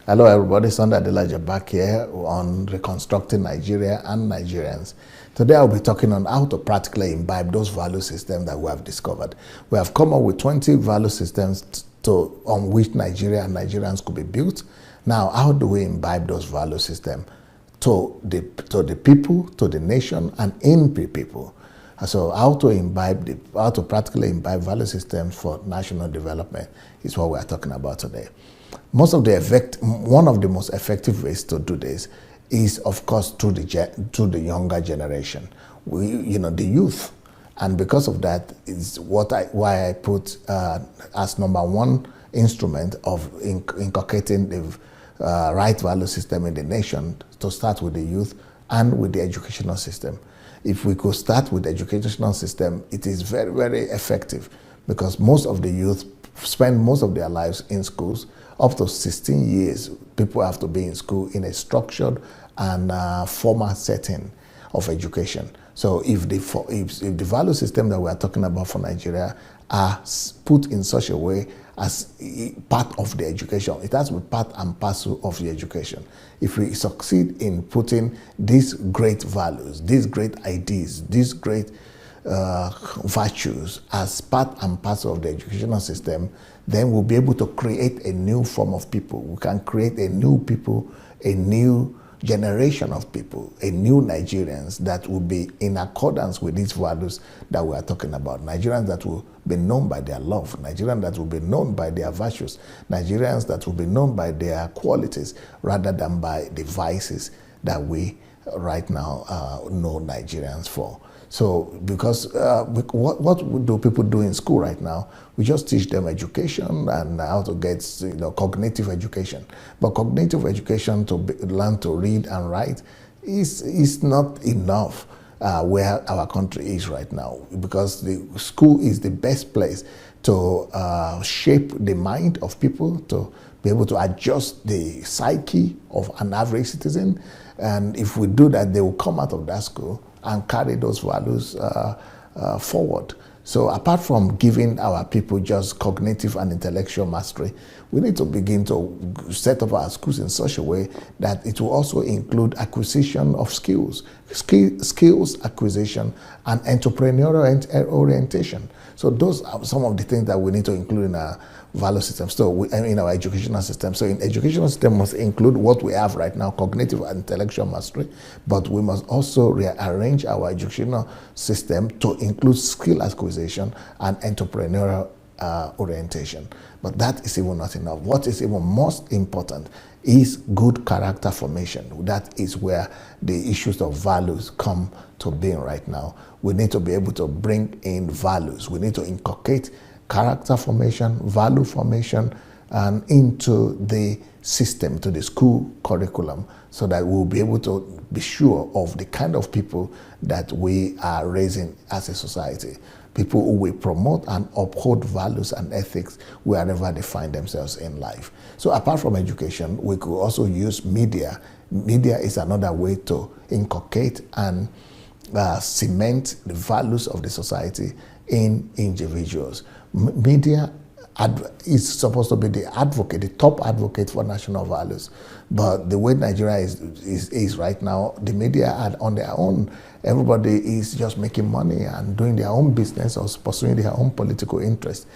Hello everybody, Sunday Adelaja back here on Reconstructing Nigeria and Nigerians. Today I'll be talking on how to practically imbibe those value systems that we have discovered. We have come up with 20 value systems on which Nigeria and Nigerians could be built. Now, how do we imbibe those value systems to the people, to the nation, and in the people? So how to practically imbibe value systems for national development is what we are talking about today. One of the most effective ways to do this is, of course, through the younger generation, the youth, and because of that is why I put as number one instrument of inculcating the right value system in the nation to start with the youth and with the educational system. If we could start with the educational system, it is very, very effective because most of the youth spend most of their lives in schools. Up to 16 years, people have to be in school in a structured and formal setting of education. So if the value system that we are talking about for Nigeria are put in such a way as part of the education, it has to be part and parcel of the education. If we succeed in putting these great values, these great ideas, these great virtues as part and parcel of the educational system, then we'll be able to create a new form of people. We can create a new people, a new generation of people, a new Nigerians that will be in accordance with these values that we are talking about. Nigerians that will be known by their love, Nigerians that will be known by their virtues, Nigerians that will be known by their qualities rather than by the vices that we right now know Nigerians for. So, because what do people do in school right now? We just teach them education and how to get cognitive education. But cognitive education to learn to read and write is not enough where our country is right now, because the school is the best place to shape the mind of people, to be able to adjust the psyche of an average citizen. And if we do that, they will come out of that school and carry those values forward. So apart from giving our people just cognitive and intellectual mastery, we need to begin to set up our schools in such a way that it will also include acquisition of skills acquisition, and entrepreneurial orientation. So those are some of the things that we need to include in our value system, in our educational system. So in educational system must include what we have right now, cognitive and intellectual mastery, but we must also rearrange our educational system to include skill acquisition and entrepreneurial orientation. But that is even not enough. What is even most important is good character formation. That is where the issues of values come to being right now. We need to be able to bring in values. We need to inculcate character formation, value formation, and into the system, to the school curriculum, so that we'll be able to be sure of the kind of people that we are raising as a society. People who will promote and uphold values and ethics wherever they find themselves in life. So apart from education, we could also use media. Media is another way to inculcate and cement the values of the society in individuals. Media is supposed to be the top advocate for national values. But the way Nigeria is right now, the media are on their own. Everybody is just making money and doing their own business or pursuing their own political interests.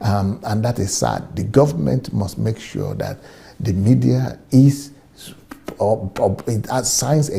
And that is sad. The government must make sure that the media signs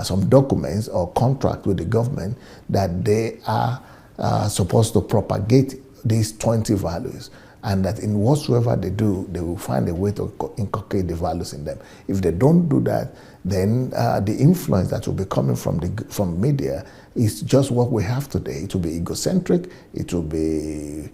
some documents or contract with the government that they are supposed to propagate these 20 values, and that in whatsoever they do, they will find a way to inculcate the values in them. If they don't do that, then the influence that will be coming from media is just what we have today. It will be egocentric, it will be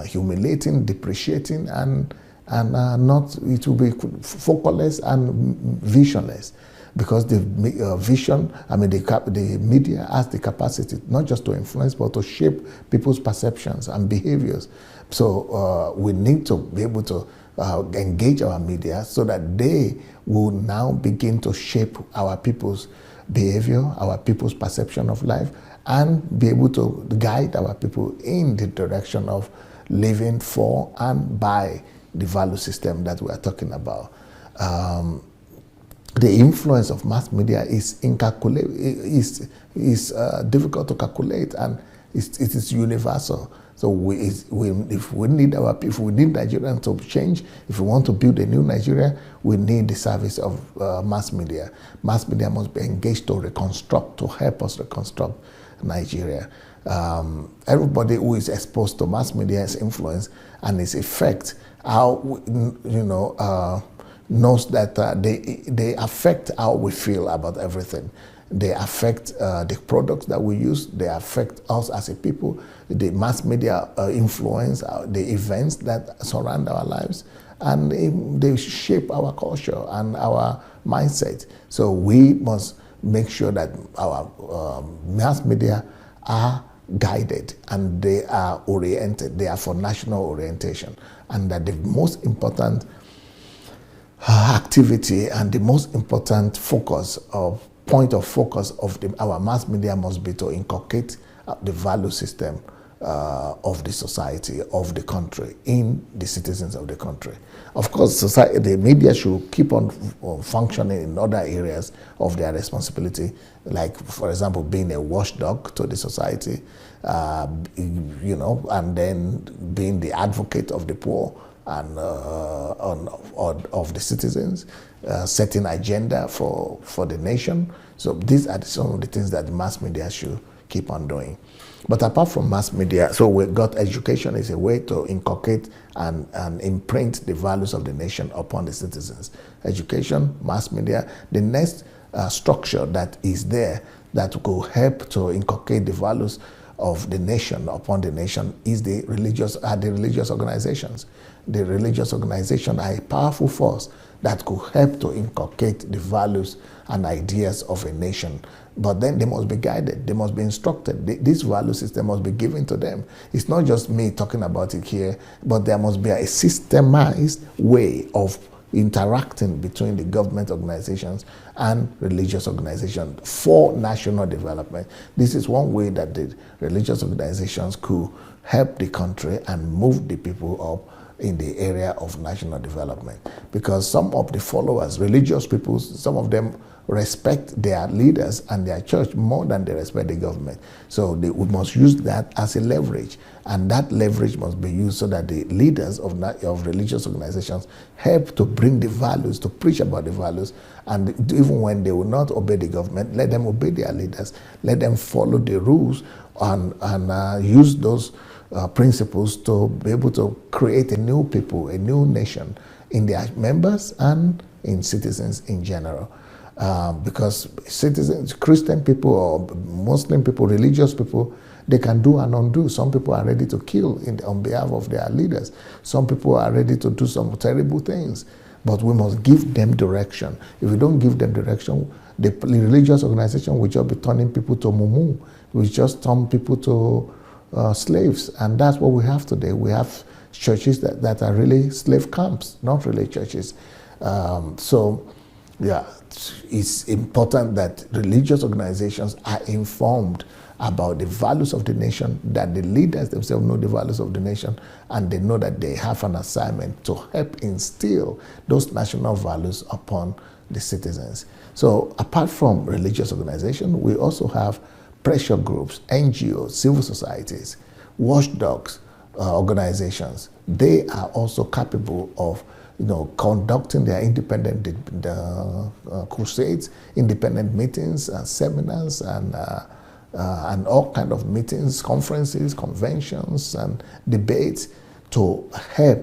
humiliating, depreciating, and it will be focalless and visionless. Because the media has the capacity not just to influence, but to shape people's perceptions and behaviors. So we need to be able to engage our media so that they will now begin to shape our people's behavior, our people's perception of life, and be able to guide our people in the direction of living for and by the value system that we are talking about. The influence of mass media is difficult to calculate, and it is universal. So if we need Nigerians to change, if we want to build a new Nigeria, we need the service of mass media. Mass media must be engaged to reconstruct, to help us reconstruct Nigeria. Everybody who is exposed to mass media's influence and its effect, knows that they affect how we feel about everything. They affect the products that we use. They affect us as a people. The mass media influence the events that surround our lives, and they shape our culture and our mindset. So we must make sure that our mass media are guided and they are oriented. They are for national orientation, and that the most important activity and the most important point of focus of our mass media must be to inculcate the value system of the society, of the country, in the citizens of the country. Of course, the media should keep on functioning in other areas of their responsibility, like, for example, being a watchdog to the society, and then being the advocate of the poor and of the citizens, setting agenda for the nation. So these are some of the things that the mass media should keep on doing. But apart from mass media, so we got education is a way to inculcate and imprint the values of the nation upon the citizens. Education, mass media. The next structure that is there that will help to inculcate the values of the nation upon the nation is the religious organizations. The religious organizations are a powerful force that could help to inculcate the values and ideas of a nation. But then they must be guided, they must be instructed. This value system must be given to them. It's not just me talking about it here, but there must be a systemized way of interacting between the government organizations and religious organizations for national development. This is one way that the religious organizations could help the country and move the people up in the area of national development. Because some of the followers, religious people, some of them respect their leaders and their church more than they respect the government. So we must use that as a leverage, and that leverage must be used so that the leaders of religious organizations help to bring the values, to preach about the values, and even when they will not obey the government, let them obey their leaders, let them follow the rules and use those principles to be able to create a new people, a new nation in their members and in citizens in general. Because citizens, Christian people or Muslim people, religious people, they can do and undo. Some people are ready to kill on behalf of their leaders. Some people are ready to do some terrible things. But we must give them direction. If we don't give them direction, the religious organization will just be turning people to mumu. We just turn people to slaves. And that's what we have today. We have churches that are really slave camps, not really churches. Yeah, it's important that religious organizations are informed about the values of the nation, that the leaders themselves know the values of the nation, and they know that they have an assignment to help instill those national values upon the citizens. So apart from religious organizations, we also have pressure groups, NGOs, civil societies, watchdogs, organizations. They are also capable of conducting their independent crusades, independent meetings, seminars, and all kind of meetings, conferences, conventions, and debates to help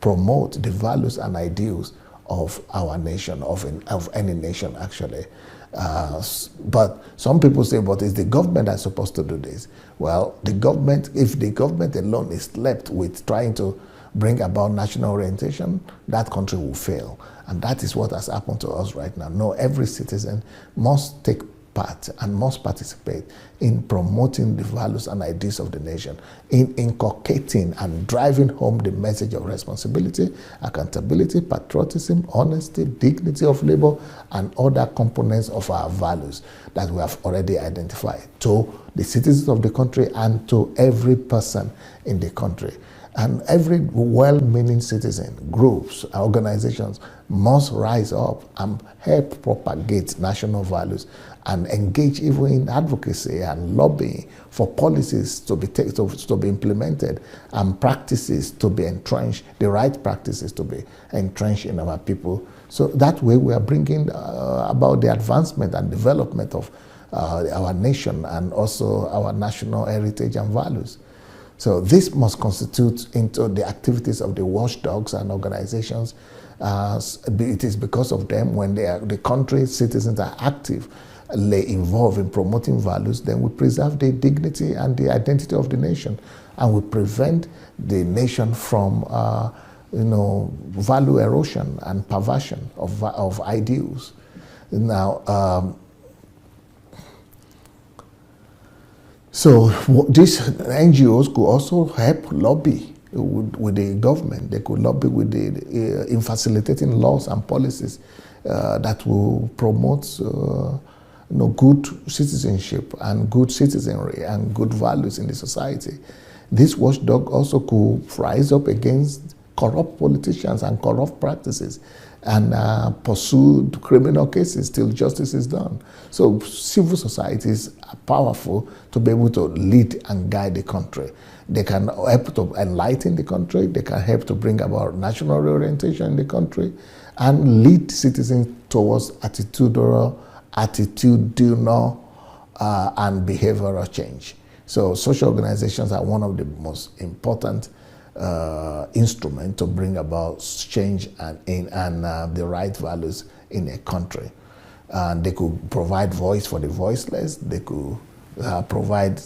promote the values and ideals of our nation, of any nation actually. But some people say, but is the government that's supposed to do this? Well, the government, if the government alone is left with trying to bring about national orientation, that country will fail. And that is what has happened to us right now. No, every citizen must take part and must participate in promoting the values and ideas of the nation, in inculcating and driving home the message of responsibility, accountability, patriotism, honesty, dignity of labor, and other components of our values that we have already identified to the citizens of the country and to every person in the country. And every well-meaning citizen, groups, organizations must rise up and help propagate national values and engage even in advocacy and lobbying for policies to be implemented and practices to be entrenched, the right practices to be entrenched in our people. So that way we are bringing about the advancement and development of our nation and also our national heritage and values. So this must constitute into the activities of the watchdogs and organizations. It is because of them when the country's citizens are actively involved in promoting values, then we preserve the dignity and the identity of the nation, and we prevent the nation from value erosion and perversion of ideals. Now, so these NGOs could also help lobby with the government. They could lobby with in facilitating laws and policies that will promote good citizenship and good citizenry and good values in the society. This watchdog also could rise up against corrupt politicians and corrupt practices and pursue criminal cases till justice is done. So civil societies are powerful to be able to lead and guide the country. They can help to enlighten the country, they can help to bring about national reorientation in the country, and lead citizens towards attitudinal and behavioral change. So social organizations are one of the most important instrument to bring about change and the right values in a country. And they could provide voice for the voiceless. They could provide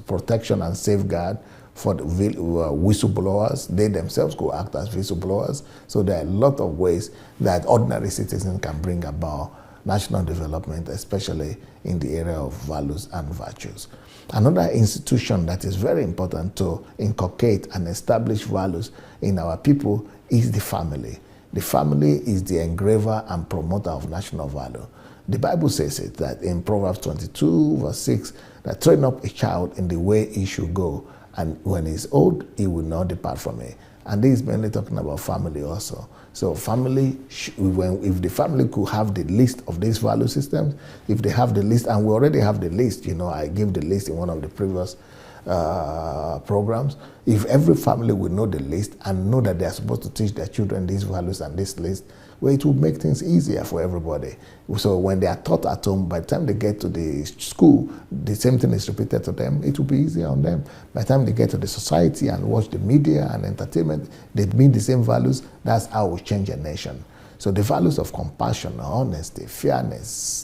protection and safeguard for the whistleblowers. They themselves could act as whistleblowers. So there are a lot of ways that ordinary citizens can bring about national development, especially in the area of values and virtues. Another institution that is very important to inculcate and establish values in our people is the family. The family is the engraver and promoter of national value. The Bible says it, that in Proverbs 22, verse 6, that train up a child in the way he should go, and when he's old, he will not depart from it. And this is mainly talking about family also. So family, if the family could have the list of these value systems, if they have the list, and we already have the list, I gave the list in one of the previous programs. If every family would know the list and know that they are supposed to teach their children these values and this list, well, it would make things easier for everybody. So when they are taught at home, by the time they get to the school, the same thing is repeated to them, it will be easier on them. By the time they get to the society and watch the media and entertainment, they mean the same values. That's how we change a nation. So the values of compassion, honesty, fairness,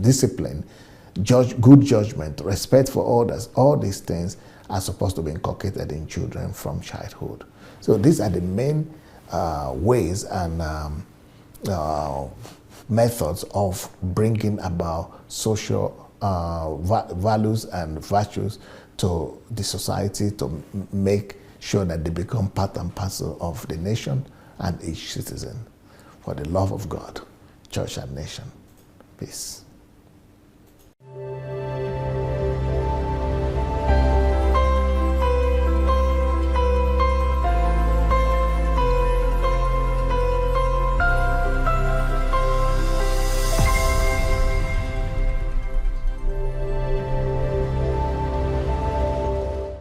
discipline, good judgment, respect for others, all these things are supposed to be inculcated in children from childhood. So these are the main ways and methods of bringing about social values and virtues to the society to make sure that they become part and parcel of the nation and each citizen. For the love of God, church and nation. Peace.